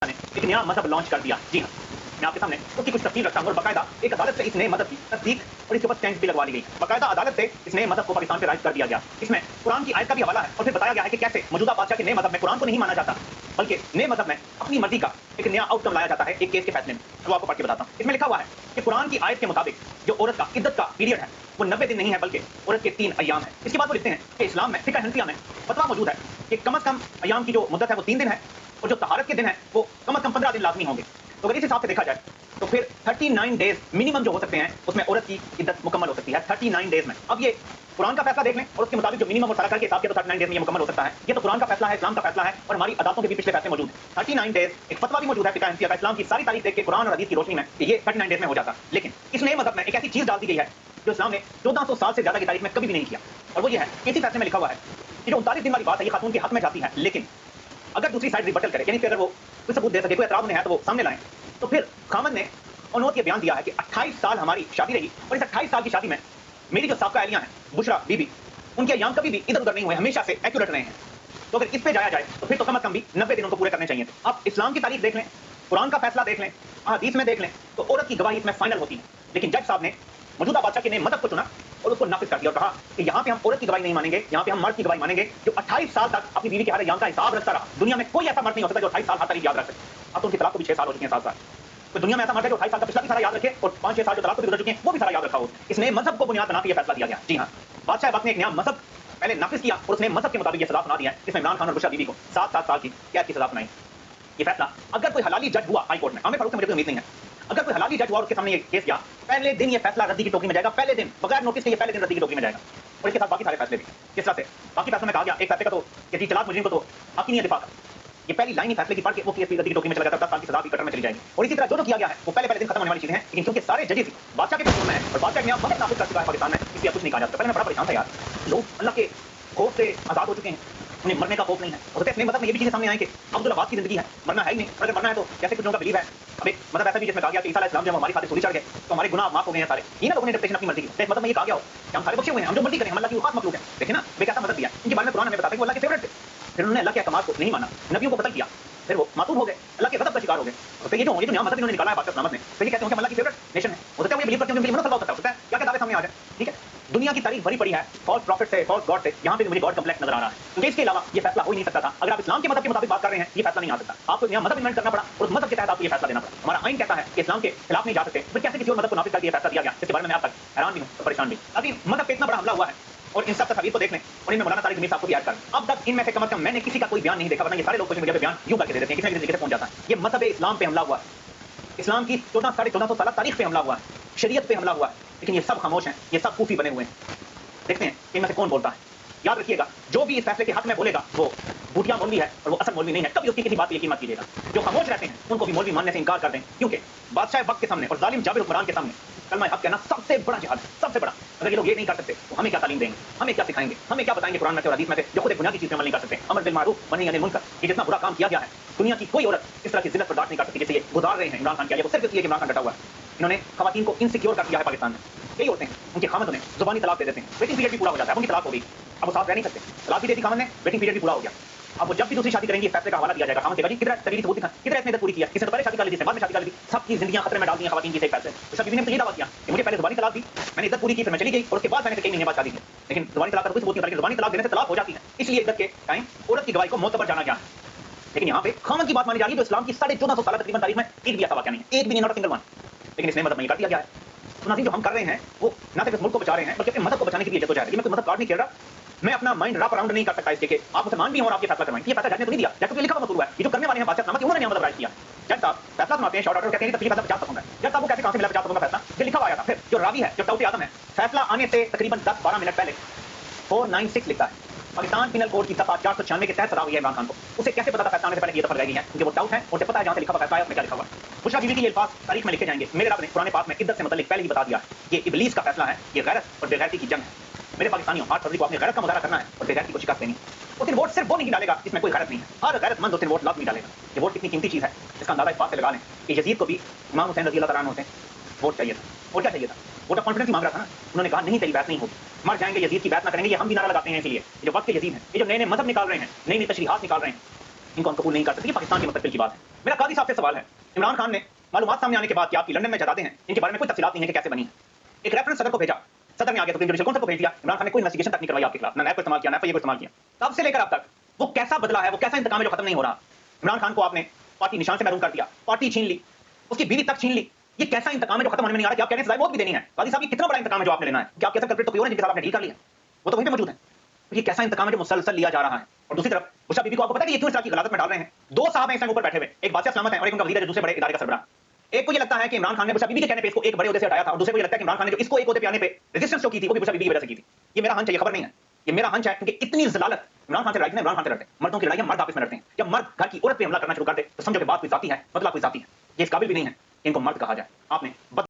ने एक नया मजहब लॉन्च कर दिया। जी हाँ, मैं आपके सामने उसकी कुछ तफसील रखता हूँ और बाकायदा एक अदालत से इस नए मजहब की तस्दीक और इसके ऊपर स्टैंप भी लगवा ली गई। बाकायदा अदालत से इस नए मजहब को पाकिस्तान पे राइज कर दिया गया। इसमें कुरान की आयत का भी हवाला है और फिर बताया गया है कि कैसे मौजूदा बादशाह के नए मजहब में कुरान को नहीं माना जाता, बल्कि नए मजहब में अपनी मर्जी का एक नया आउटकम लाया जाता है एक केस के फैसले में। वो आपको पढ़ के बताता हूँ। इसमें लिखा हुआ है कि कुरान की आयत के मुताबिक जो औरत का इद्दत का पीरियड है वो 90 दिन नहीं है बल्कि औरत के 3 अय्याम है। इसके बाद वो लिखते हैं कि इस्लाम में फिक़ह हनफिया में फतवा मौजूद है कि कम से कम अय्याम की जो मुद्दत है वो 3 दिन है और जो तहारत के दिन है वो कम से कम 15 दिन लाजमी होंगे। तो अगर इस हिसाब से देखा जाए तो फिर 39 डेज मिनिमम जो हो सकते हैं उसमें औरत की इद्दत मुकम्मल हो सकती है 39 डेज में। अब ये कुरान का फैसला देख लें और उसके मुताबिक जो मिनिमम और सारा के हिसाब से तो 39 डेज में ये मुकम्मल हो सकता है। ये तो कुरान का फैसला है, इस्लाम का फैसला है और हमारी अदालतों के भी पिछले फैसले मौजूद हैं। 39 डेज एक फतवा भी मौजूद है फिक़ह हनफिया का इस्लाम की सारी तारीख देख के कुरान और हदीस की रोशनी में कि ये 39 डेज में हो जाता। लेकिन इस नए मजहब में एक ऐसी चीज डाल दी गई है जो इस्लाम ने 1400 साल से ज्यादा की तारीख में कभी भी नहीं किया और वो ये है इसी फैसले में लिखा हुआ है कि जो 39 दिन वाली बात है ये खातून के हक में जाती है, लेकिन अगर दूसरी साइड रिबटल करे यानी कि अगर वो कोई सबूत दे सके, कोई एतराज नहीं है तो वो सामने लाएं, तो फिर खामद ने उन्होंने ये बयान दिया है कि 28 साल हमारी शादी रही और इस 28 साल की शादी में मेरी जो साबका अहलियां हैं बुशरा बीबी, उनके अय्याम कभी भी इधर उधर नहीं हुए, हमेशा से एक्यूरेट रहे हैं। तो अगर इस पे जाया जाए तो फिर तो कम से कम भी 90 दिन उनको पूरे करने चाहिए थे। अब इस्लाम की तारीख देख लें, कुरान का फैसला देख लें, हदीस में देख लें तो औरत की गवाही इसमें फाइनल होती है। लेकिन जज साहब ने मौजूदा बादशाह के नए मजहब को चुना और उसको नाफिज कर दिया और कहा कि यहाँ पे हम औरत की गवाही नहीं मानेंगे, यहाँ पे हम मर्द की गवाही मानेंगे जो 28 साल तक अपनी बीवी के हर अय्याम का हिसाब रखता रहा। दुनिया में कोई ऐसा मर्द नहीं हो सकता जो 28 साल हर तारीख याद रख सके। अब तो उनकी तलाक को भी 6 साल हो चुके हैं, 7 साल। तो दुनिया में ऐसा मर्द है जो 28 साल का पिछला भी सारा याद रखे और 5-6 साल जो तलाक को भी गुजर चुके हैं वो भी सारा याद रखा हो। इस नए मजहब को बुनियाद बना के ये फैसला दिया गया। जी हाँ, बादशाह वक्त ने एक नया मजहब पहले नाफिज किया और उसने मजहब के मुताबिक ये सजा सुना दिया है, जिसमें इमरान खान और बुशरा बीबी को 7-7 साल की कैद की सजा सुनाई। ये फैसला अगर कोई हलाली जज हुआ हाई कोर्ट में, हमें फारूक से मुझे कोई उम्मीद नहीं है, अगर कोई हलाली जज हुआ और उसके सामने ये केस गया, पहले दिन ये फैसला रद्दी की टोकरी में जाएगा, पहले दिन बगैर नोटिस के ये पहले दिन रद्दी की टोकरी में जाएगा। और इसके साथ बाकी सारे फैसले भी किस तरह से बाकी फैसलों में कहा गया एक फैसले का तो कि तलाक मुजरिम को तो हक ही नहीं है दिफा का, ये पहली लाइन ही फैसले की पढ़ के वो केस रद्दी की टोकरी में चला जाता है, 10 साल की सजा भी कटर में चली जाएगी। और इसी तरह जो किया गया है वो पहले दिन खत्म होने वाली चीजें हैं, लेकिन क्योंकि सारे जजेस बादशाह के कंट्रोल में है और बादशाह ने वक्त नाफिज कर चुका है पाकिस्तान में, इसलिए कुछ नहीं कहा जा सकता। पहले मैं बड़ा परेशान था यार, लोग अल्लाह के खौफ से आजाद हो चुके हैं, उन्हें मरने का खौफ नहीं है। और इसमें मतलब में ये भी चीजें सामने आई कि अब्दुल अब्बास की जिंदगी है, मरना है ही नहीं, और अगर मरना है तो जैसे कुछ लोगों का बिलीव है। अब एक मतलब ऐसा भी जिसमें कहा गया कि ईसा अलैहिस्सलाम जब हमारी खातिर सूली चढ़ गए तो हमारे गुनाह माफ हो गए हैं सारे। ये ना लोगों ने इंटरप्रिटेशन अपनी मर्जी की, मतलब में ये कहा गया हो कि हम सारे बख्शे हुए हैं, हम जो मर्जी करें, हम अल्लाह की खास मखलूक है। देखिए ना वे कैसा मदद दिया, इनके बारे में कुरान हमें बताता है कि वो अल्लाह के फेवरेट थे, फिर उन्होंने अल्लाह के अहकामात को नहीं माना, नबियों को कत्ल किया, फिर वो मासूम हो गए, अल्लाह के गज़ब का शिकार हो गए। तो ये जो नया मजहब इन्होंने निकाला है बादशाह सलामत ने, तो ये कहते हैं कि अल्लाह की फेवरेट नेशन है। हो सकता है वो ये बिलीव करते हैं, मुझे मना सकता है क्या क्या दावे सामने आ जाए। ठीक है, दुनिया की तारीख भरी पड़ी है फॉल्स प्रॉफिट से, फॉल्स गॉड से, यहाँ पे मुझे गॉड कम्प्लेक्स नजर आ रहा है, क्योंकि इसके अलावा ये फैसला हो ही नहीं सकता था। अगर आप इस्लाम के मजहब के मुताबिक बात कर रहे हैं ये फैसला नहीं आ सकता, आपको यहाँ मजहब इन्वेंट करना पड़ा और उस मजहब के तहत आपको ये फैसला देना पड़ा। हमारा आइन कहता है कि इस्लाम के खिलाफ नहीं जा सकते, फिर कैसे किसी और मजहब को नाफिज करके ये फैसला दिया गया, इसके बारे में मैं आप तक हैरान भी हूँ और परेशान भी। अभी मजहब पे इतना बड़ा हमला हुआ है और इन सब तस्वीर को देख लें और इनमें मौलाना तारिक जमीर साहब को भी ऐड कर, अब तक इनमें से कम मैंने किसी का कोई बयान नहीं देखा, वरना ये सारे लोग सोशल मीडिया पे बयान यूं करके दे देते हैं, किसी न किसी तरीके से पहुंच जाता है। ये मजहब इस्लाम पे हमला हुआ है, इस्लाम की 1400 साल तारीख पे हमला हुआ है, शरीयत पे हमला हुआ है, लेकिन ये सब खामोश हैं, ये सब सूफी बने हुए हैं। देखते हैं इनमें से कौन बोलता है। याद रखिएगा जो भी इस फैसले के हक में बोलेगा वो बूटिया मौलवी है और वो असल मौलवी नहीं है, कभी उसकी किसी बात की यकीन मत कीजिएगा। जो खामोश रहते हैं उनको भी मौलवी मानने से इनकार कर दें, क्योंकि बादशाह वक्त के सामने और जालिम जाबिर हुक्मरान के सामने कलमा हक कहना सबसे बड़ा जिहाद है, सबसे बड़ा। अगर ये लोग ये नहीं कर सकते तो हमें क्या तालीम देंगे, हमें क्या सिखाएंगे, हमें क्या बताएंगे कुरान में से और हदीस में से जो खुद एक बुनियादी चीज़ पे अमल नहीं कर सकते। अमर बिल मारूफ व नही अनिल मुनकर, ये जितना बुरा काम किया गया है दुनिया की कोई औरत इस तरह की जिल्लत बर्दाश्त नहीं कर सकती जैसे ये गुजार रहे हैं इमरान खान किया। वो सिर्फ इसलिए इमरान खान डटा हुआ है, इन्होंने खवातीन को इनसिक्योर कर दिया है पाकिस्तान में। कई होते हैं उनके खामद उन्हें जुबानी तलाक दे देते हैं, वेटिंग पीरियड भी पूरा हो जाता है, उनकी तलाक हो गई, अब वो साथ रह नहीं सकते, तलाक भी दे दी खामद ने, वेटिंग पीरियड भी पूरा हो गया। अब वो जब भी दूसरी शादी करेंगे फैसले का हवाला दिया जाएगा, खामद जी किधर तरीके सबूत दिखा, किधर इसने पूरी किया, किसने तो पहले शादी कर ली थी, बाद में शादी कर ली, सबकी जिंदगियां खतरे में डाल दी खवातीन की से फैसले। तो सब बीवी ने तो ये दावा किया कि मुझे पहले जुबानी तलाक दी, मैंने इज्जत पूरी की, फिर मैं चली गई और उसके बाद मैंने कई महीने बाद शादी की। लेकिन जुबानी तलाक का कोई सबूत नहीं, लेकिन जुबानी तलाक देने से तलाक हो जाती है, इसलिए इज्जत के टाइम औरत की गवाही को मोतबर जाना गया। लेकिन यहाँ पे खामद की बात मानी जा रही है जो इस्लाम की 1450 साल तकरीबन तारीख में एक भी ऐसा वाक़या नहीं है, एक भी नहीं, नॉट सिंगल वन। लेकिन इसने मजहब में कर दिया गया है। तो नाज़रीन जो हम कर रहे हैं वो ना सिर्फ इस मुल्क को बचा रहे हैं बल्कि अपने मजहब को बचाने की भी जद्दोजहद है। मैं कोई मजहब कार्ड नहीं खेल रहा, मैं अपना माइंड रैप अराउंड नहीं कर सकता इसके कि आप मुसलमान भी हो और आप ये फैसला करवाएं। ये फैसला जज ने तो नहीं दिया, जज को लिखा हुआ मसला है, ये जो करने वाले हैं बादशाह नामत उन्होंने मजहब राइज किया। जज साहब फैसला सुनाते हैं, शॉर्ट ऑर्डर कहते हैं तकरीबन 50 सकूंगा। जज साहब को कैसे कहां से मिला 50 सकूंगा फैसला, ये लिखा हुआ आया था। फिर जो रावी है जो टौटे आदम है, फैसला आने से तकरीबन 10-12 मिनट पहले 496 लिखता है पाकिस्तान पिनल कोड की सफा 496 के तहत सजा हुई है इमरान खान को। उसे कैसे पता था फैसला आने से पहले ये दफा लगाई गई है, क्योंकि वो डाउट है, उसे पता है जहां से लिखा हुआ फैसला है उसमें क्या लिखा हुआ है। बुशरा बीवी के ये अल्फाज तारीख में लिखे जाएंगे, मेरे रब ने कुरान पाक में इद्दत से मुतल्लिक पहले ही बता दिया है, ये इब्लीस का फैसला है, ये गैरत और बेगैरती की जंग है। मेरे पाकिस्तानियों 8 फरवरी को अपने गैरत का मुजाहरा करना है और बेगैरती को शिकस्त देनी। उस दिन वोट सिर्फ वो नहीं डालेगा जिसमें कोई गैरत नहीं है, हर गैरतमंद उस दिन वोट लाजमी डालेगा। ये वोट कितनी कीमती चीज़ है इसका अंदाजा इस बात से लगा लें कि यजीद को भी इमाम हुसैन रज़ी अल्लाह तआला अन्हु से वोट चाहिए था। और क्या चाहिए था, वोट ऑफ कॉन्फिडेंस मांग रहा था ना। उन्होंने कहा नहीं तेरी बात नहीं होगी, मर जाएंगे यजीद की बात ना करेंगे, ये हम भी नारा लगाते हैं। इसलिए ये जो वक्त के यजीद हैं, ये जो नए नए मजहब निकाल रहे हैं, नई नई तशरीहात निकाल रहे हैं, इनको हम कबूल नहीं कर सकते। ये पाकिस्तान के मुस्तकबिल की बात है। मेरा काजी साहब से सवाल है, इमरान खान ने मालूमात सामने आने के बाद कि आपकी लंदन में जायदादें हैं, इनके बारे में कोई तफसीलात नहीं है कि कैसे बनी है। एक रेफरेंस सदर को भेजा, सदर ने आगे सुप्रीम जुडिशल काउंसिल को भेज दिया, इमरान खान ने कोई इन्वेस्टिगेशन तक नहीं करवाई आपके खिलाफ, ना नैब को इस्तेमाल किया, ना एफआईए को इस्तेमाल किया। तब से लेकर अब तक वो कैसा बदला है, वो कैसा इंतकाम है जो खत्म नहीं हो रहा। इमरान खान को आपने पार्टी निशान से महरूम कर दिया, पार्टी छीन ली, उसकी बीवी तक छीन ली। ये कैसा इंतकाम है जो खत्म होने में नहीं आ रहा कि आप कह रहे हैं सजाएं बहुत भी देनी है। काजी साहब, ये कितना बड़ा इंतकाम है जो आपने लेना है? कि आपके असर कल्प्रिट तो कोई और है जिनके साथ आपने डील कर लिया, वो तो वहीं पे मौजूद है। तो ये कैसा इंतकाम है जो मुसलसल लिया जा रहा है? और दूसरी तरफ बुशरा बीबी को आपको पता है कि ये क्यों इस तरह की गलादत में डाल रहे हैं? दो साहब हैं इस टाइम ऊपर बैठे हुए, एक बादशाह सलामत है और एक उनका वजीर है जो दूसरे बड़े इदारे का सरबराह। एक को ये लगता है कि इमरान खान ने बुशरा बीबी के कहने पे इसको एक बड़े ओहदे से हटाया था, और दूसरे को ये लगता है कि इमरान खान ने जो इसको एक ओहदे पे आने पे रेजिस्टेंस जो की थी वो भी बुशरा बीबी की वजह से की थी। ये मेरा हंच है, ये खबर नहीं है, ये मेरा हंच है, क्योंकि इतनी जलालत इमरान खान से लड़ाई नहीं, इमरान खान से लड़ते हैं। मर्दों की लड़ाई मर्द आपस में लड़ते हैं। जब मर्द घर की औरत पे हमला करना शुरू कर दे तो समझो कि बात कोई जाती है, मतलब कोई जाती है। ये इस काबिल भी नहीं है कि इनको मर्द कहा जाए। आपने